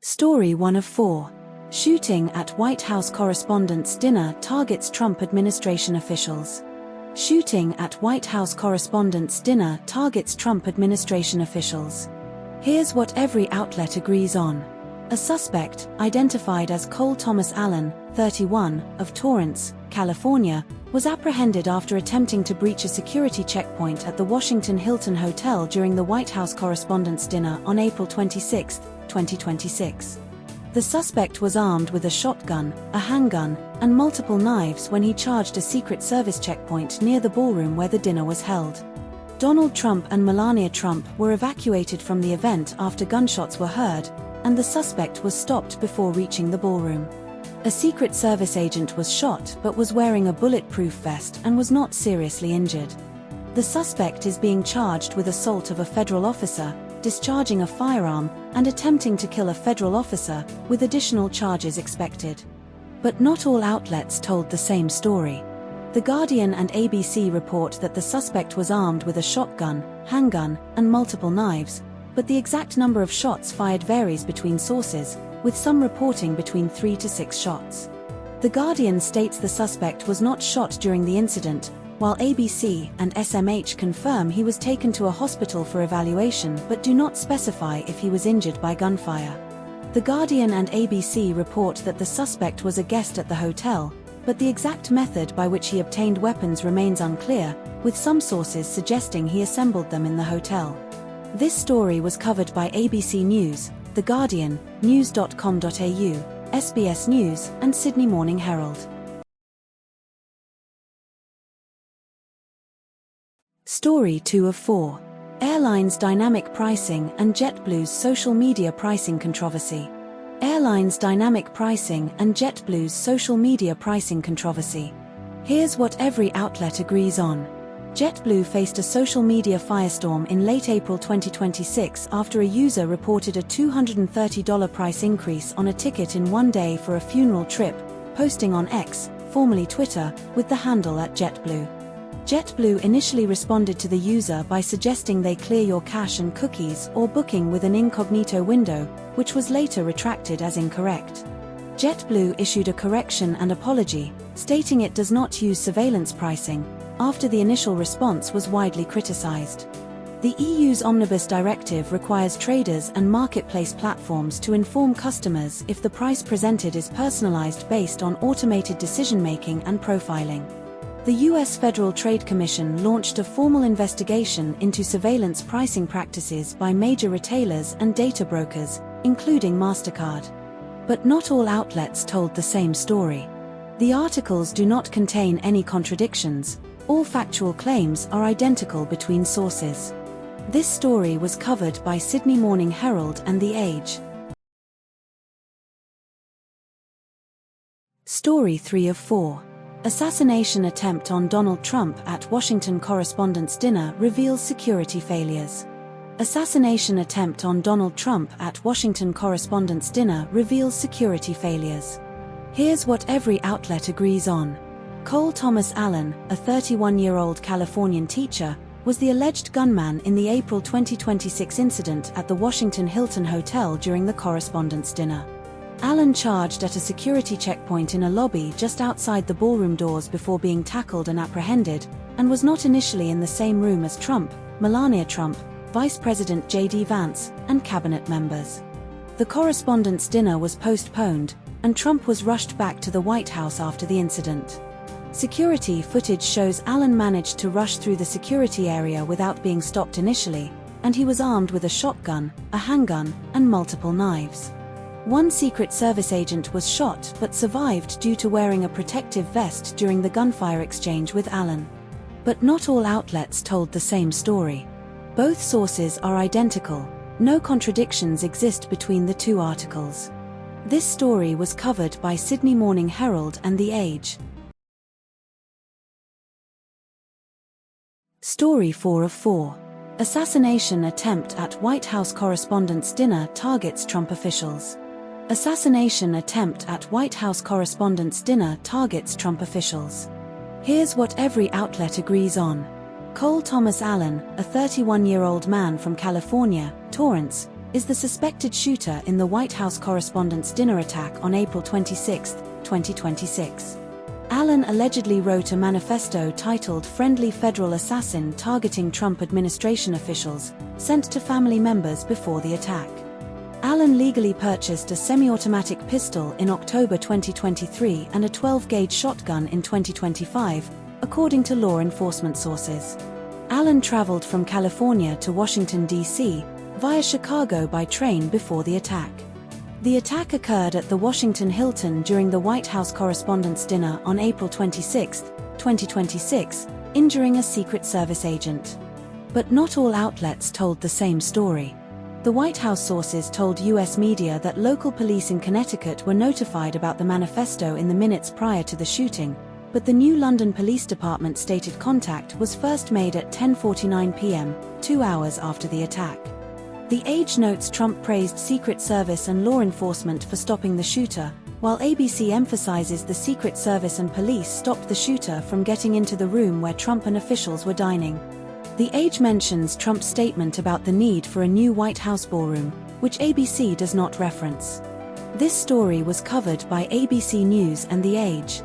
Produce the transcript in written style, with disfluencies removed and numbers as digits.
Story 1 of 4. Shooting at White House Correspondents Dinner targets Trump administration officials. Shooting at White House Correspondents Dinner targets Trump administration officials. Here's what every outlet agrees on. A suspect, identified as Cole Thomas Allen, 31, of Torrance, California, was apprehended after attempting to breach a security checkpoint at the Washington Hilton Hotel during the White House Correspondents' Dinner on April 26, 2026. The suspect was armed with a shotgun, a handgun, and multiple knives when he charged a Secret Service checkpoint near the ballroom where the dinner was held. Donald Trump and Melania Trump were evacuated from the event after gunshots were heard, and the suspect was stopped before reaching the ballroom. A Secret Service agent was shot but was wearing a bulletproof vest and was not seriously injured. The suspect is being charged with assault of a federal officer, discharging a firearm, and attempting to kill a federal officer, with additional charges expected. But not all outlets told the same story. The Guardian and ABC report that the suspect was armed with a shotgun, handgun, and multiple knives, but the exact number of shots fired varies between sources, with some reporting between 3 to 6 shots. The Guardian states the suspect was not shot during the incident, while ABC and SMH confirm he was taken to a hospital for evaluation but do not specify if he was injured by gunfire. The Guardian and ABC report that the suspect was a guest at the hotel, but the exact method by which he obtained weapons remains unclear, with some sources suggesting he assembled them in the hotel. This story was covered by ABC News, The Guardian, news.com.au, SBS News, and Sydney Morning Herald. Story 2 of 4. Airlines dynamic pricing and JetBlue's social media pricing controversy. Airlines dynamic pricing and JetBlue's social media pricing controversy. Here's what every outlet agrees on. JetBlue faced a social media firestorm in late April 2026 after a user reported a $230 price increase on a ticket in one day for a funeral trip, posting on X, formerly Twitter, with the handle @JetBlue. JetBlue initially responded to the user by suggesting they clear your cache and cookies or booking with an incognito window, which was later retracted as incorrect. JetBlue issued a correction and apology, stating it does not use surveillance pricing, after the initial response was widely criticized. The EU's Omnibus Directive requires traders and marketplace platforms to inform customers if the price presented is personalized based on automated decision-making and profiling. The U.S. Federal Trade Commission launched a formal investigation into surveillance pricing practices by major retailers and data brokers, including MasterCard. But not all outlets told the same story. The articles do not contain any contradictions. All factual claims are identical between sources. This story was covered by Sydney Morning Herald and The Age. Story 3 of 4. Assassination attempt on Donald Trump at Washington Correspondents' Dinner reveals security failures. Assassination attempt on Donald Trump at Washington Correspondents' Dinner reveals security failures. Here's what every outlet agrees on. Cole Thomas Allen, a 31-year-old Californian teacher, was the alleged gunman in the April 2026 incident at the Washington Hilton Hotel during the Correspondents' Dinner. Allen charged at a security checkpoint in a lobby just outside the ballroom doors before being tackled and apprehended, and was not initially in the same room as Trump, Melania Trump, Vice President J.D. Vance, and cabinet members. The Correspondents' Dinner was postponed, and Trump was rushed back to the White House after the incident. Security footage shows Allen managed to rush through the security area without being stopped initially, and he was armed with a shotgun, a handgun, and multiple knives. One Secret Service agent was shot but survived due to wearing a protective vest during the gunfire exchange with Allen. But not all outlets told the same story. Both sources are identical. No contradictions exist between the two articles. This story was covered by Sydney Morning Herald and The Age. Story 4 of 4. Assassination attempt at White House Correspondents' Dinner targets Trump officials. Assassination attempt at White House Correspondents' Dinner targets Trump officials. Here's what every outlet agrees on. Cole Thomas Allen, a 31-year-old man from California, Torrance, is the suspected shooter in the White House Correspondents' Dinner attack on April 26, 2026. Allen allegedly wrote a manifesto titled "Friendly Federal Assassin" targeting Trump administration officials, sent to family members before the attack. Allen legally purchased a semi-automatic pistol in October 2023 and a 12-gauge shotgun in 2025, according to law enforcement sources. Allen traveled from California to Washington, D.C., via Chicago by train before the attack. The attack occurred at the Washington Hilton during the White House Correspondents' Dinner on April 26, 2026, injuring a Secret Service agent. But not all outlets told the same story. The White House sources told U.S. media that local police in Connecticut were notified about the manifesto in the minutes prior to the shooting, but the New London Police Department stated contact was first made at 10:49 p.m., 2 hours after the attack. The Age notes Trump praised Secret Service and law enforcement for stopping the shooter, while ABC emphasizes the Secret Service and police stopped the shooter from getting into the room where Trump and officials were dining. The Age mentions Trump's statement about the need for a new White House ballroom, which ABC does not reference. This story was covered by ABC News and The Age.